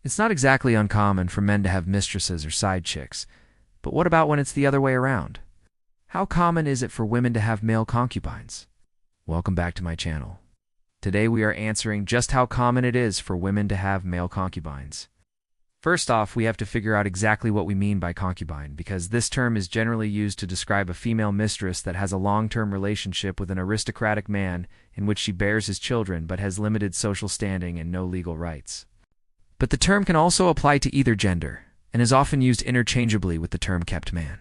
It's not exactly uncommon for men to have mistresses or side chicks, but what about when it's the other way around? How common is it for women to have male concubines? Welcome back to my channel. Today we are answering just how common it is for women to have male concubines. First off, we have to figure out exactly what we mean by concubine, because this term is generally used to describe a female mistress that has a long-term relationship with an aristocratic man in which she bears his children but has limited social standing and no legal rights. But the term can also apply to either gender, and is often used interchangeably with the term kept man.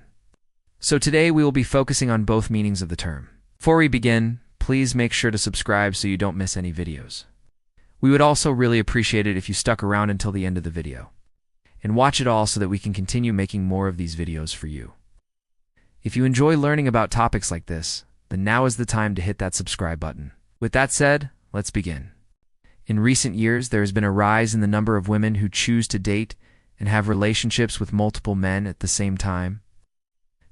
So today we will be focusing on both meanings of the term. Before we begin, please make sure to subscribe so you don't miss any videos. We would also really appreciate it if you stuck around until the end of the video and watch it all so that we can continue making more of these videos for you. If you enjoy learning about topics like this, then now is the time to hit that subscribe button. With that said, let's begin. In recent years, there has been a rise in the number of women who choose to date and have relationships with multiple men at the same time.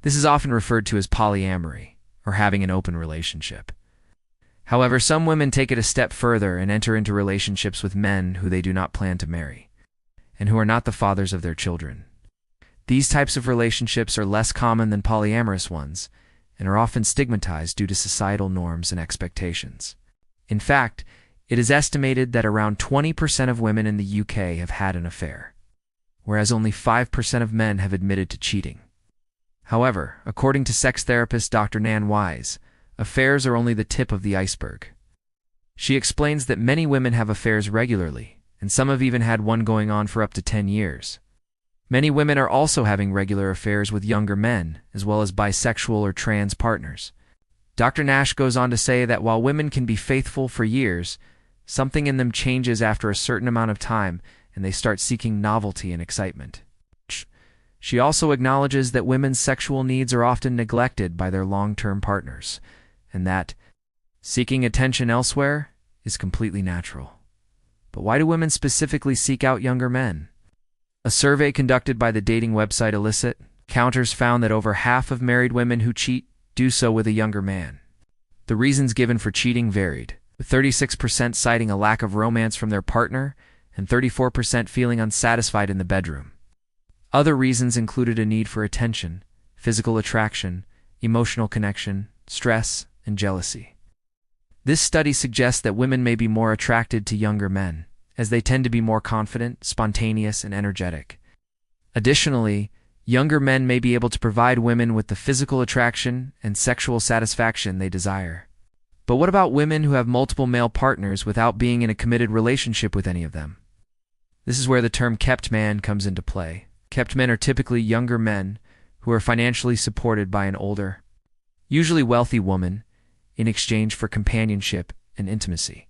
This is often referred to as polyamory, or having an open relationship. However, some women take it a step further and enter into relationships with men who they do not plan to marry, and who are not the fathers of their children. These types of relationships are less common than polyamorous ones, and are often stigmatized due to societal norms and expectations. In fact, it is estimated that around 20% of women in the UK have had an affair, whereas only 5% of men have admitted to cheating. However, according to sex therapist Dr. Nan Wise, affairs are only the tip of the iceberg. She explains that many women have affairs regularly, and some have even had one going on for up to 10 years. Many women are also having regular affairs with younger men, as well as bisexual or trans partners. Dr. Nash goes on to say that while women can be faithful for years, something in them changes after a certain amount of time, and they start seeking novelty and excitement. She also acknowledges that women's sexual needs are often neglected by their long-term partners, and that seeking attention elsewhere is completely natural. But why do women specifically seek out younger men? A survey conducted by the dating website Illicit Counters found that over half of married women who cheat do so with a younger man. The reasons given for cheating varied, with 36% citing a lack of romance from their partner and 34% feeling unsatisfied in the bedroom. Other reasons included a need for attention, physical attraction, emotional connection, stress, and jealousy. This study suggests that women may be more attracted to younger men, as they tend to be more confident, spontaneous, and energetic. Additionally, younger men may be able to provide women with the physical attraction and sexual satisfaction they desire. But what about women who have multiple male partners without being in a committed relationship with any of them? This is where the term kept man comes into play. Kept men are typically younger men who are financially supported by an older, usually wealthy woman, in exchange for companionship and intimacy.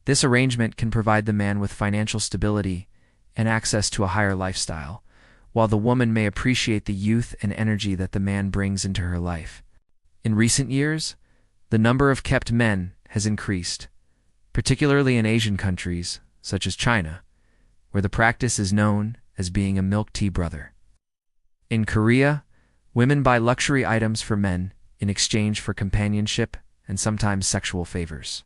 This arrangement can provide the man with financial stability and access to a higher lifestyle, while the woman may appreciate the youth and energy that the man brings into her life. In recent years, the number of kept men has increased, particularly in Asian countries such as China, where the practice is known as being a milk tea brother. In Korea, women buy luxury items for men in exchange for companionship and sometimes sexual favors.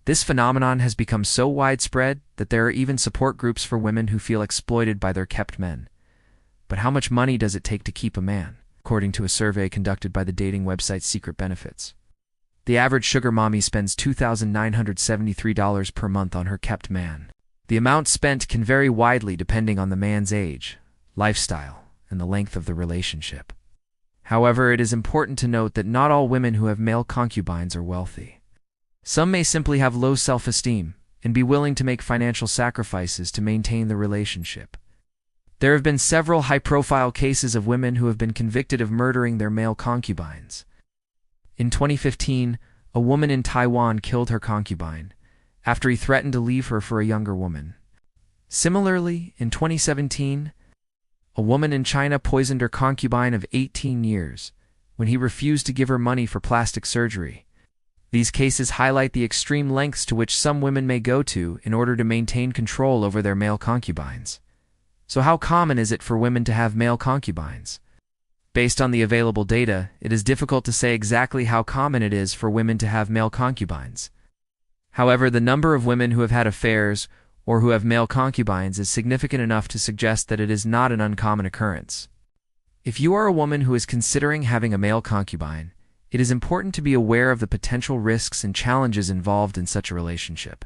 This phenomenon has become so widespread that there are even support groups for women who feel exploited by their kept men. But how much money does it take to keep a man? According to a survey conducted by the dating website Secret Benefits, the average sugar mommy spends $2,973 per month on her kept man. The amount spent can vary widely depending on the man's age, lifestyle, and the length of the relationship. However, it is important to note that not all women who have male concubines are wealthy. Some may simply have low self-esteem and be willing to make financial sacrifices to maintain the relationship. There have been several high-profile cases of women who have been convicted of murdering their male concubines. In 2015, a woman in Taiwan killed her concubine after he threatened to leave her for a younger woman. Similarly, in 2017, a woman in China poisoned her concubine of 18 years when he refused to give her money for plastic surgery. These cases highlight the extreme lengths to which some women may go to in order to maintain control over their male concubines. So how common is it for women to have male concubines? Based on the available data, it is difficult to say exactly how common it is for women to have male concubines. However, the number of women who have had affairs or who have male concubines is significant enough to suggest that it is not an uncommon occurrence. If you are a woman who is considering having a male concubine, it is important to be aware of the potential risks and challenges involved in such a relationship.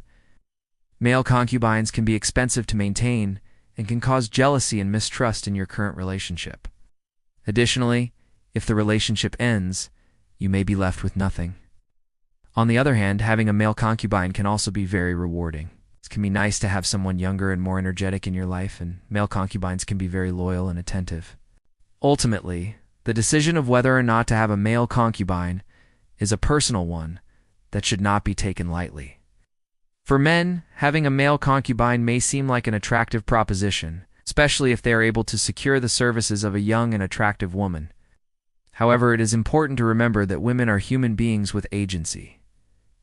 Male concubines can be expensive to maintain and can cause jealousy and mistrust in your current relationship. Additionally, if the relationship ends, you may be left with nothing. On the other hand, having a male concubine can also be very rewarding. It can be nice to have someone younger and more energetic in your life, and male concubines can be very loyal and attentive. Ultimately, the decision of whether or not to have a male concubine is a personal one that should not be taken lightly. For men, having a male concubine may seem like an attractive proposition, especially if they are able to secure the services of a young and attractive woman. However, it is important to remember that women are human beings with agency,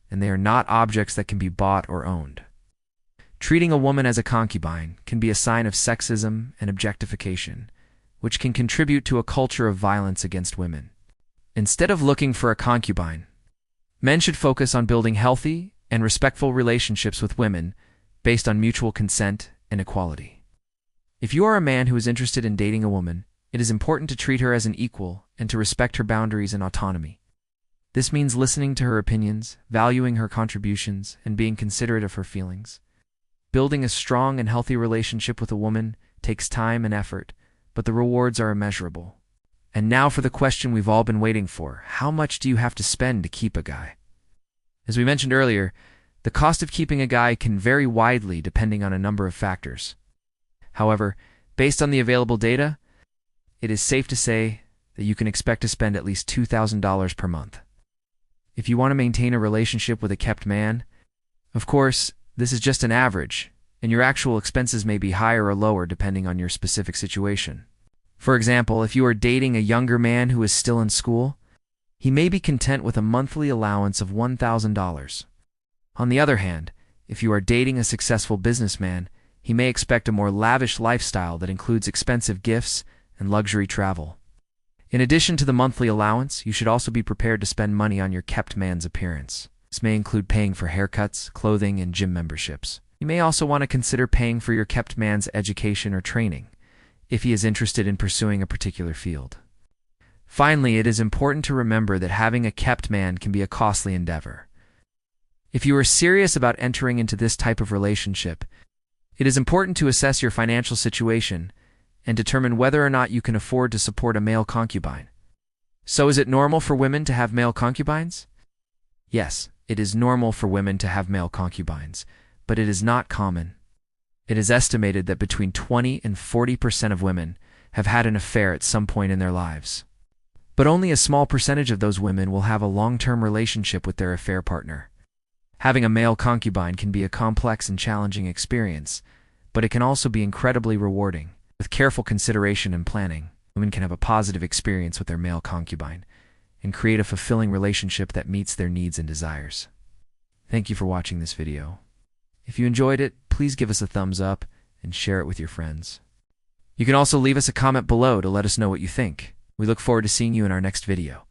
and they are not objects that can be bought or owned. Treating a woman as a concubine can be a sign of sexism and objectification, which can contribute to a culture of violence against women. Instead of looking for a concubine, men should focus on building healthy and respectful relationships with women based on mutual consent and equality. If you are a man who is interested in dating a woman, it is important to treat her as an equal and to respect her boundaries and autonomy. This means listening to her opinions, valuing her contributions, and being considerate of her feelings. Building a strong and healthy relationship with a woman takes time and effort, but the rewards are immeasurable. And now for the question we've all been waiting for: how much do you have to spend to keep a guy? As we mentioned earlier, the cost of keeping a guy can vary widely depending on a number of factors. However, based on the available data, it is safe to say that you can expect to spend at least $2,000 per month. If you want to maintain a relationship with a kept man, of course, this is just an average, and your actual expenses may be higher or lower depending on your specific situation. For example, if you are dating a younger man who is still in school, he may be content with a monthly allowance of $1,000. On the other hand, if you are dating a successful businessman, he may expect a more lavish lifestyle that includes expensive gifts and luxury travel. In addition to the monthly allowance, you should also be prepared to spend money on your kept man's appearance. This may include paying for haircuts, clothing, and gym memberships. You may also want to consider paying for your kept man's education or training, if he is interested in pursuing a particular field. Finally, it is important to remember that having a kept man can be a costly endeavor. If you are serious about entering into this type of relationship, it is important to assess your financial situation and determine whether or not you can afford to support a male concubine. So is it normal for women to have male concubines? Yes, it is normal for women to have male concubines, but it is not common. It is estimated that between 20 and 40% of women have had an affair at some point in their lives. But only a small percentage of those women will have a long-term relationship with their affair partner. Having a male concubine can be a complex and challenging experience, but it can also be incredibly rewarding. With careful consideration and planning, women can have a positive experience with their male concubine and create a fulfilling relationship that meets their needs and desires. Thank you for watching this video. If you enjoyed it, please give us a thumbs up and share it with your friends. You can also leave us a comment below to let us know what you think. We look forward to seeing you in our next video.